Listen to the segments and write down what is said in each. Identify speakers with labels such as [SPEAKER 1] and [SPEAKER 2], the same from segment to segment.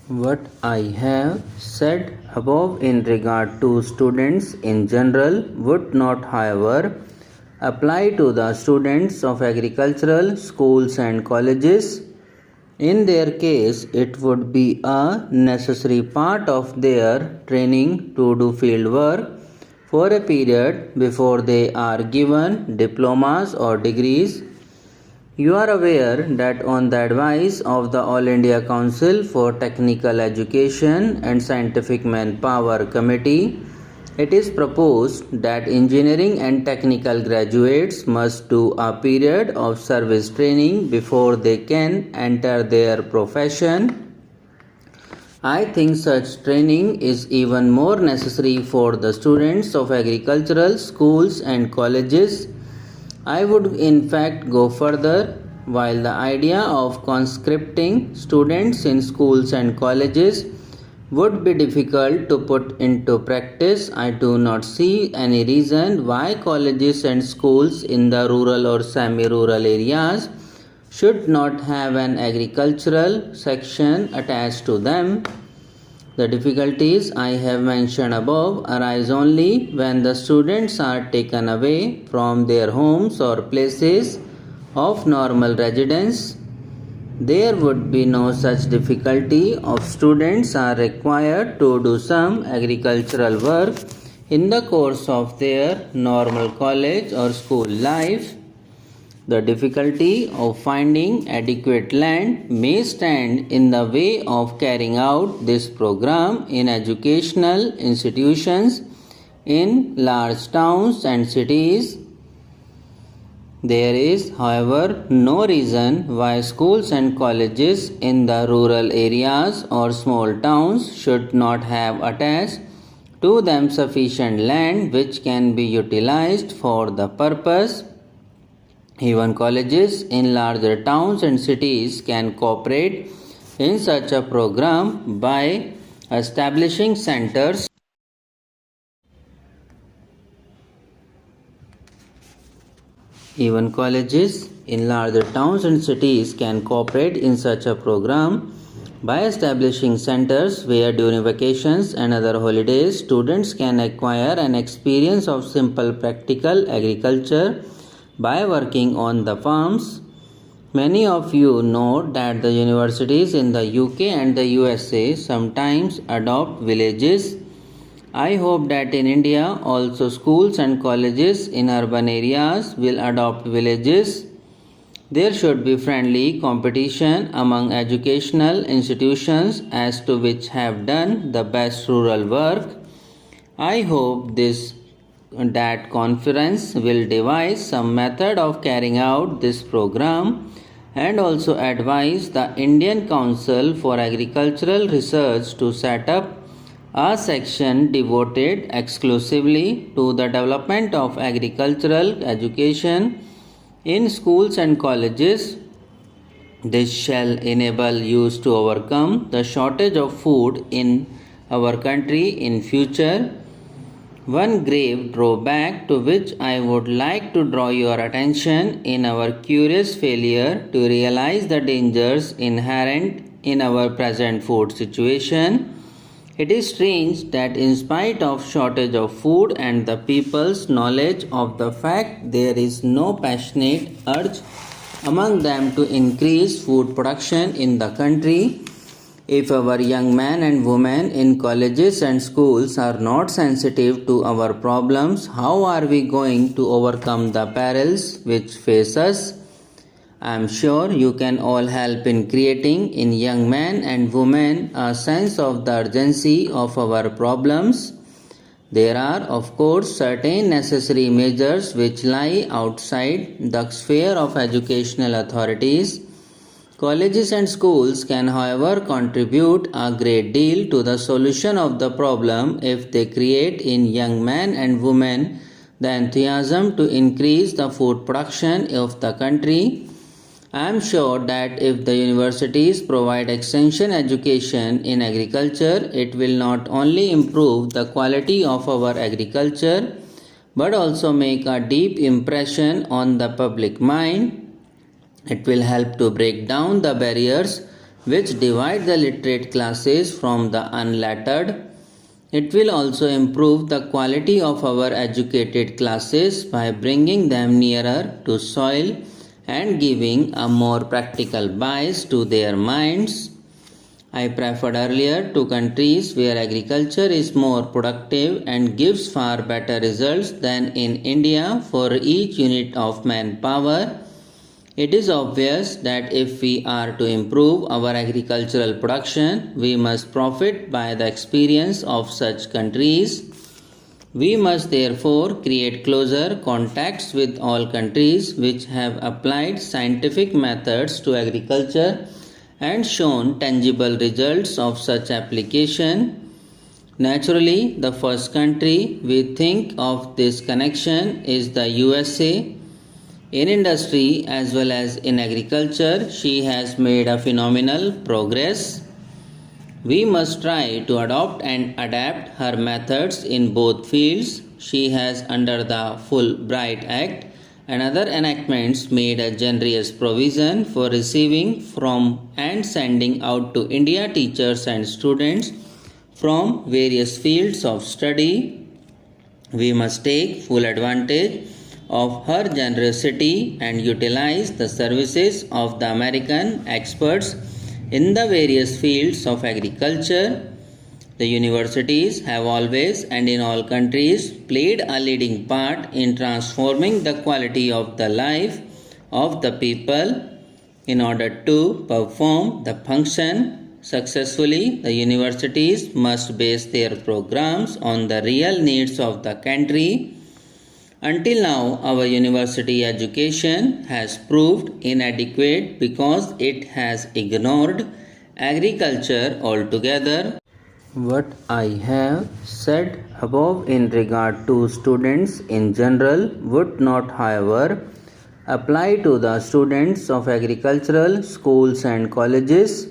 [SPEAKER 1] What I have said above in regard to students in general would not, however, apply to the students of agricultural schools and colleges. In their case, it would be a necessary part of their training to do field work for a period before they are given diplomas or degrees. You are aware that on the advice of the All India Council for Technical Education and Scientific Manpower Committee, it is proposed that engineering and technical graduates must do a period of service training before they can enter their profession. I think such training is even more necessary for the students of agricultural schools and colleges. I would in fact go further. While the idea of conscripting students in schools and colleges would be difficult to put into practice, I do not see any reason why colleges and schools in the rural or semi-rural areas should not have an agricultural section attached to them. The difficulties I have mentioned above arise only when the students are taken away from their homes or places of normal residence. There would be no such difficulty if students are required to do some agricultural work in the course of their normal college or school life. The difficulty of finding adequate land may stand in the way of carrying out this program in educational institutions in large towns and cities. There is, however, no reason why schools and colleges in the rural areas or small towns should not have attached to them sufficient land which can be utilized for the purpose. Even colleges in larger towns and cities can cooperate in such a program by establishing centers. Even colleges in larger towns and cities can cooperate in such a program by establishing centers where during vacations and other holidays students can acquire an experience of simple practical agriculture by working on the farms. Many of you know that the universities in the UK and the USA sometimes adopt villages. I hope that in India also schools and colleges in urban areas will adopt villages. There should be friendly competition among educational institutions as to which have done the best rural work. I hope that conference will devise some method of carrying out this program and also advise the Indian Council for Agricultural Research to set up a section devoted exclusively to the development of agricultural education in schools and colleges. This shall enable youth to overcome the shortage of food in our country in future. One grave drawback to which I would like to draw your attention in our curious failure to realize the dangers inherent in our present food situation. It is strange that in spite of shortage of food and the people's knowledge of the fact, there is no passionate urge among them to increase food production in the country. If our young men and women in colleges and schools are not sensitive to our problems, how are we going to overcome the perils which face us? I am sure you can all help in creating in young men and women a sense of the urgency of our problems. There are, of course, certain necessary measures which lie outside the sphere of educational authorities. Colleges and schools can, however, contribute a great deal to the solution of the problem if they create in young men and women the enthusiasm to increase the food production of the country. I am sure that if the universities provide extension education in agriculture, it will not only improve the quality of our agriculture but also make a deep impression on the public mind. It will help to break down the barriers which divide the literate classes from the unlettered. It will also improve the quality of our educated classes by bringing them nearer to soil and giving a more practical bias to their minds. I preferred earlier to countries where agriculture is more productive and gives far better results than in India for each unit of manpower. It is obvious that if we are to improve our agricultural production, we must profit by the experience of such countries. We must therefore create closer contacts with all countries which have applied scientific methods to agriculture and shown tangible results of such application. Naturally, the first country we think of this connection is the USA. In industry as well as in agriculture, she has made a phenomenal progress. We must try to adopt and adapt her methods in both fields. She has, under the Fulbright Act and other enactments, made a generous provision for receiving from and sending out to India teachers and students from various fields of study. We must take full advantage of her generosity and utilize the services of the American experts in the various fields of agriculture. The universities have always and in all countries played a leading part in transforming the quality of the life of the people. In order to perform the function successfully, the universities must base their programs on the real needs of the country. Until now, our university education has proved inadequate because it has ignored agriculture altogether. What I have said above in regard to students in general would not, however, apply to the students of agricultural schools and colleges.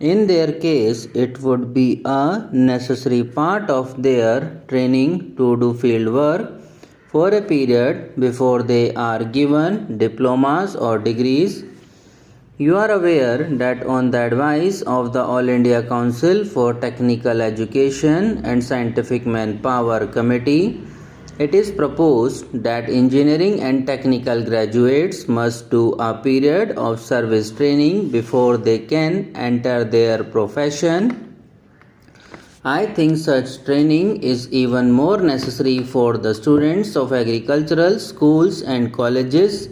[SPEAKER 1] In their case, it would be a necessary part of their training to do field work for a period before they are given diplomas or degrees. You are aware that on the advice of the All India Council for Technical Education and Scientific Manpower Committee, it is proposed that engineering and technical graduates must do a period of service training before they can enter their profession. I think such training is even more necessary for the students of agricultural schools and colleges.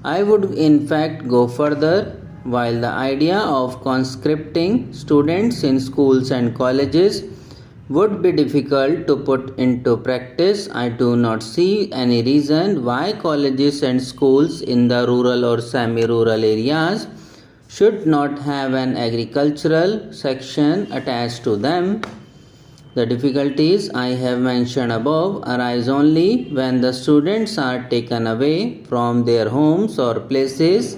[SPEAKER 1] I would in fact go further. While the idea of conscripting students in schools and colleges would be difficult to put into practice, I do not see any reason why colleges and schools in the rural or semi-rural areas should not have an agricultural section attached to them. The difficulties I have mentioned above arise only when the students are taken away from their homes or places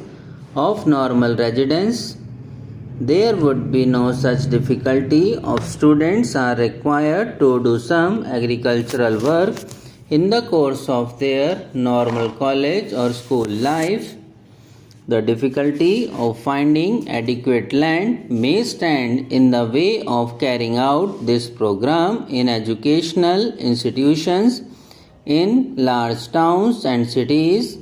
[SPEAKER 1] of normal residence. There would be no such difficulty if students are required to do some agricultural work in the course of their normal college or school life. The difficulty of finding adequate land may stand in the way of carrying out this program in educational institutions in large towns and cities.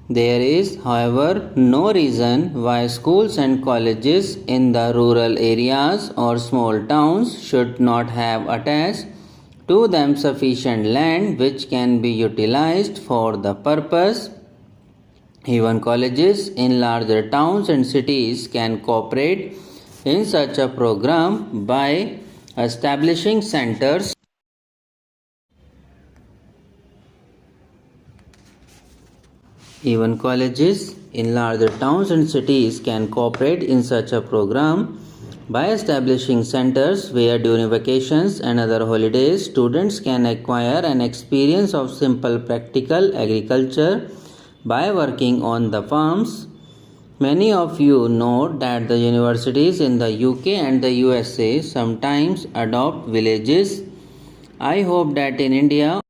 [SPEAKER 1] There is, however, no reason why schools and colleges in the rural areas or small towns should not have attached to them sufficient land which can be utilized for the purpose. Even colleges in larger towns and cities can cooperate in such a program by establishing centers. Even colleges in larger towns and cities can cooperate in such a program by establishing centers where during vacations and other holidays students can acquire an experience of simple practical agriculture by working on the farms. Many of you know that the universities in the UK and the USA sometimes adopt villages. I hope that in India